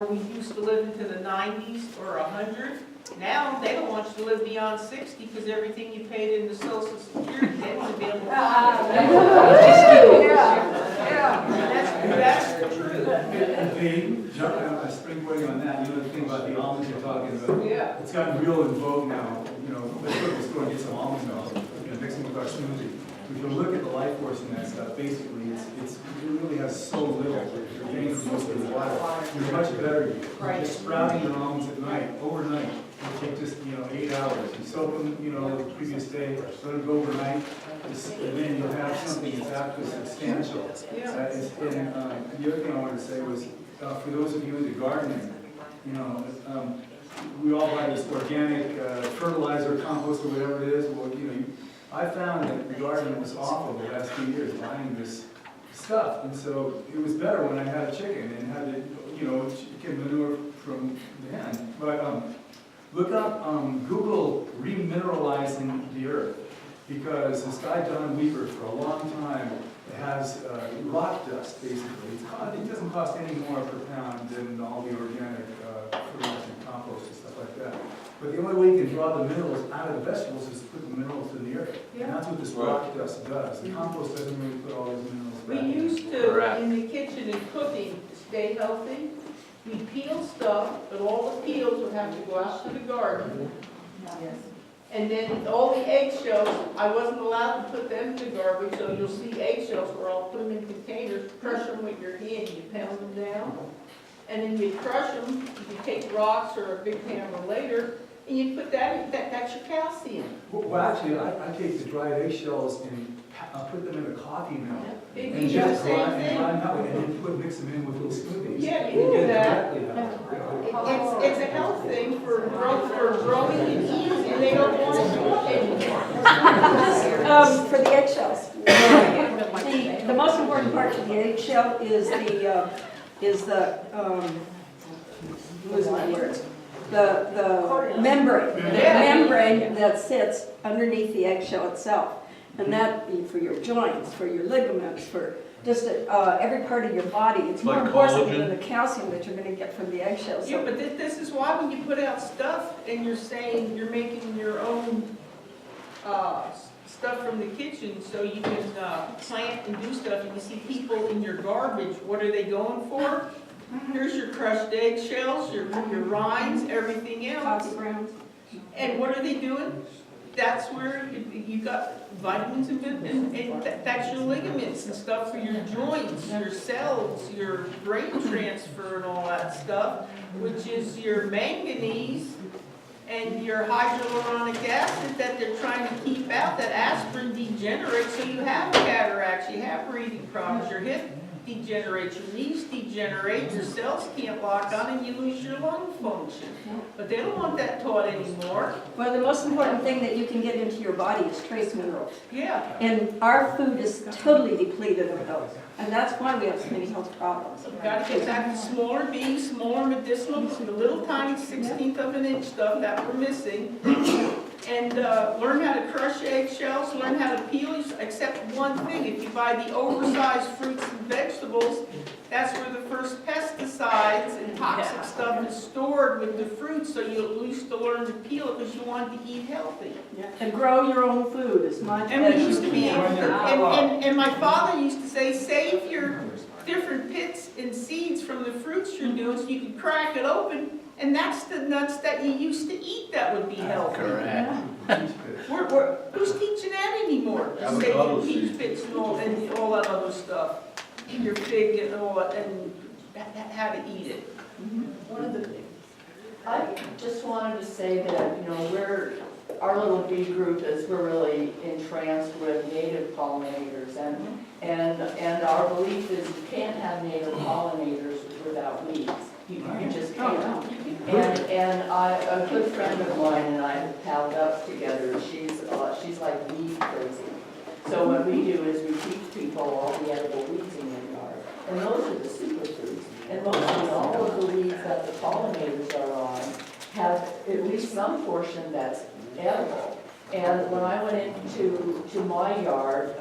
We used to live into the 90s or 100. Now, they don't want you to live beyond 60 because everything you paid into Social Security, they want to be able to find it. That's the truth. Jumping on my springboarding on that, you know the thing about the almonds you're talking about? Yeah. It's gotten real in vogue now. You know, let's go to the store and get some almond milk, mix them with our smoothie. If you look at the life force in that stuff, basically, it really has so little. You're getting most of the water. You're much better. You're sprouting your almonds at night, overnight. It'll take just 8 hours. You soak them, the previous day, let them go overnight, and then you'll have something that's absolutely substantial. And the other thing I wanted to say was, for those of you into gardening, we all buy this organic fertilizer, compost, or whatever it is. Well, I found that the garden was awful the last few years buying this stuff, and so it was better when I had a chicken and had the chicken manure from the hen. But look up Google remineralizing the earth, because this guy Don Weaver for a long time has rock dust basically. It doesn't cost any more per pound than all the organic fertilizer and compost and stuff like that. But the only way you can draw the minerals out of the vegetables is to put the minerals in the earth. Yeah. And that's what this rock dust does. The compost doesn't really put all those minerals back. We used to, in the kitchen and cooking, to stay healthy, we peel stuff, but all the peels would have to go out to the garden. Yes. And then all the eggshells, I wasn't allowed to put them in the garbage, so you'll see eggshells where I'll put them in containers, crush them with your hand, you pound them down. And then you crush them, you take rocks or a big hammer later, and you put that in, that's your calcium. Well, actually, I take the dried eggshells and put them in a coffee mill. Yeah. And just grind them out, and then mix them in with little smoothies. Yeah, you do that. It's a health thing for growing and eating, and they don't want to do it. For the eggshells, the most important part of the eggshell is losing my words. The membrane, membrane that sits underneath the eggshell itself, and that be for your joints, for your ligaments, for just every part of your body. It's more important than the calcium that you're going to get from the eggshell. Yeah, but this is why when you put out stuff and you're saying you're making your own stuff from the kitchen, so you can plant and do stuff, and you see people in your garbage, what are they going for? Here's your crushed eggshells, your rinds, everything else. Coffee grounds. And what are they doing? That's where you got vitamins and that's your ligaments and stuff for your joints, your cells, your brain transfer and all that stuff, which is your manganese and your hyaluronic acid that they're trying to keep out. That aspirin degenerates, so you have cataracts, you have breathing problems, your hip degenerates, your knees degenerate, your cells can't lock on, and you lose your lung function. But they don't want that taught anymore. Well, the most important thing that you can get into your body is trace minerals. Yeah. And our food is totally depleted of those. And that's why we have so many health problems. You've got to get that smaller beans, smaller medicinal, the little tiny 1/16 of an inch stuff that we're missing. And learn how to crush eggshells, learn how to peel, except one thing. If you buy the oversized fruits and vegetables, that's where the first pesticides and toxic stuff is stored with the fruit, so you used to learn to peel it because you wanted to eat healthy. And grow your own food as much And as we used to you be, can. and my father used to say, save your different pits and seeds from the fruits you're doing so you can crack it open, and that's the nuts that you used to eat that would be healthy. Correct. Who's teaching that anymore? Saving peach pits and all that other stuff, your fig and all that, and how to eat it. One of the things, I just wanted to say that, our little bee group we're really entranced with native pollinators, and our belief is you can't have native pollinators without weeds. You just can't. And a good friend of mine and I have palled up together. She's like weed crazy. So what we do is we teach people all the edible weeds in their yard, and those are the superfoods. And mostly all of the weeds that the pollinators are on have at least some portion that's edible. And when I went into my yard,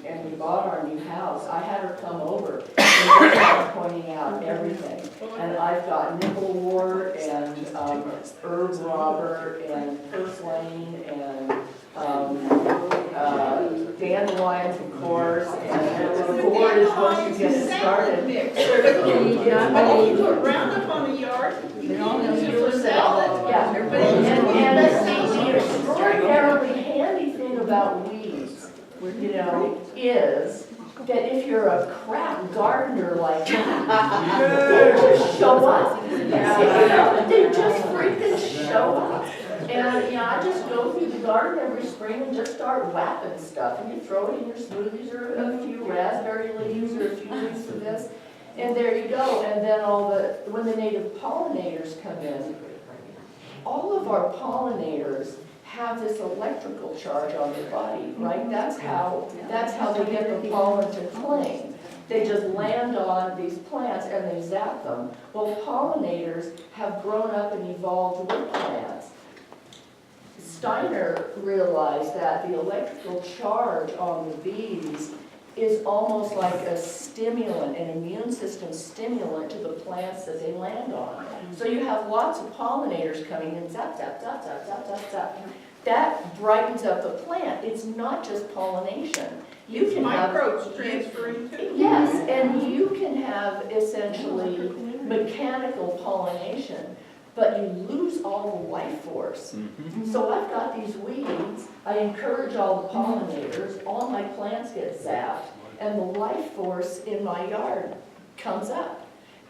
and we bought our new house, I had her come over and she was pointing out everything. And I've got nickelwort and herb robber and purslane and dandelions, of course, and gourd is once you get it started. But if you put Roundup on the yard, you can use it for salad. Yeah, and the extraordinarily handy thing about weeds, you know, is that if you're a crap gardener like me, they just show up. They just freaking show up. And, you know, I just go through the garden every spring and just start whapping stuff. And you throw it in your smoothies or a few raspberry leaves or a few leaves of this. And there you go. And then when the native pollinators come in, all of our pollinators have this electrical charge on their body, right? That's how they get the pollen to cling. They just land on these plants and they zap them. Well, pollinators have grown up and evolved with plants. Steiner realized that the electrical charge on the bees is almost like a stimulant, an immune system stimulant to the plants that they land on. So you have lots of pollinators coming in, zap, zap, zap, zap, zap, zap, zap. That brightens up the plant. It's not just pollination. You can Microbes transferring too. Yes, and you can have essentially mechanical pollination, but you lose all the life force. So I've got these weeds, I encourage all the pollinators, all my plants get zapped, and the life force in my yard comes up.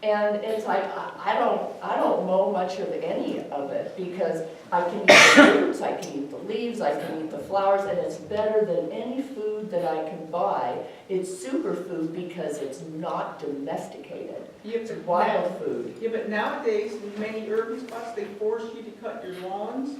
And it's like, I don't mow much of any of it, because I can eat the roots, I can eat the leaves, I can eat the flowers, and it's better than any food that I can buy. It's superfood because it's not domesticated. It's wild food. Yeah, but nowadays, in many urban spots, they force you to cut your lawns.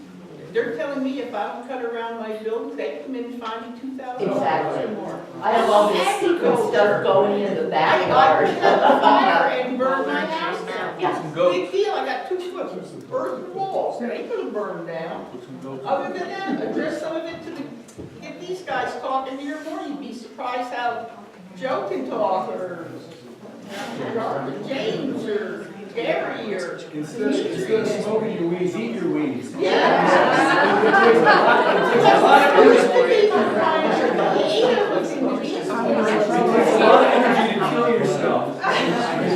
They're telling me if I don't cut around my building, they come in and find me $2,000 Exactly. or more. I have all this secret stuff going in the backyard. I put out the fire and burn my house down. Yeah. Big deal, I got 2 foot earth walls, they ain't gonna burn down. Other than that, address some of it to get these guys talking here more, you'd be surprised how Joe can talk, or James, or Gary, or Instead of smoking your weeds, eat your weeds. yeah. It takes a lot of energy to kill yourself.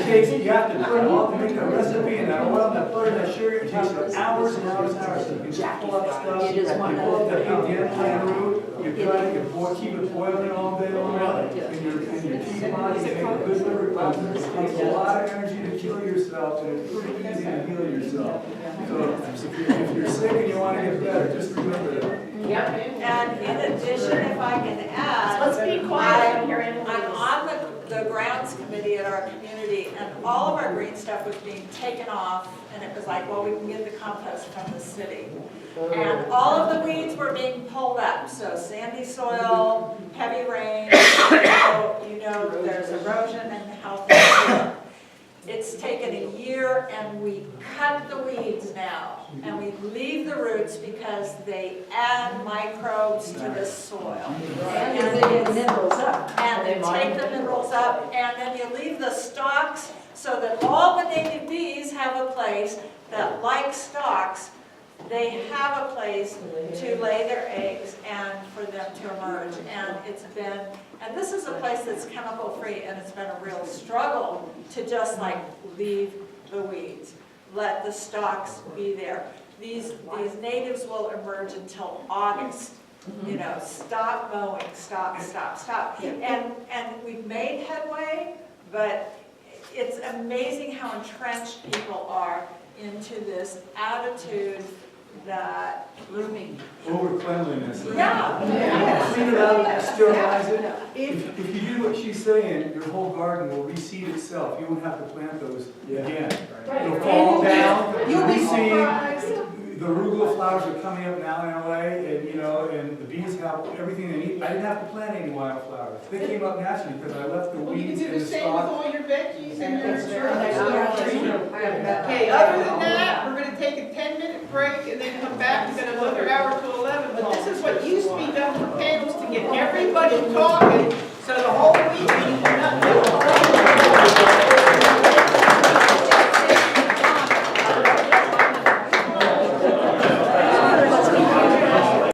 You have to put all, make a recipe and that oil and that butter and that sugar, it takes hours and hours and hours. You can pull up stuff, you pull up that big dandelion root, you cut it, you keep it boiling all day long, and your teapot, you make a good liver puff. It takes a lot of energy to kill yourself, and it's pretty easy to heal yourself. So if you're sick and you want to get better, just remember that. Yep. And in addition, if I can add, Let's be quiet. I'm on the grounds committee at our community, and all of our green stuff was being taken off, and it was like, well, we can get the compost from the city. And all of the weeds were being pulled up, so sandy soil, heavy rain, you know there's erosion and health issues. It's taken a year, and we cut the weeds now, and we leave the roots because they add microbes to the soil. And they get minerals up. And they take the minerals up, and then you leave the stalks so that all the native bees have a place that, like stalks, they have a place to lay their eggs and for them to emerge. And this is a place that's chemical free, and it's been a real struggle to just like leave the weeds, let the stalks be there. These natives will emerge until August. You know, stop mowing, stop. And we've made headway, but it's amazing how entrenched people are into this attitude that grooming. Over cleanliness. Yeah. Clean it up, sterilize it. If you do what she's saying, your whole garden will reseed itself. You won't have to plant those again. It'll fall down, You'll be reseed. surprised. The arugula flowers are coming up now in LA, and and the bees have everything they need. I didn't have to plant any wildflowers. They came up naturally because I left the Well, you can weeds do in the the same with stock. all your veggies and your That's very shrubs. Okay, other than that, we're gonna take a 10-minute break and then come back, we've got another hour to 11. But this is what used to be done for panels to get everybody talking, so the whole week, you can not do it.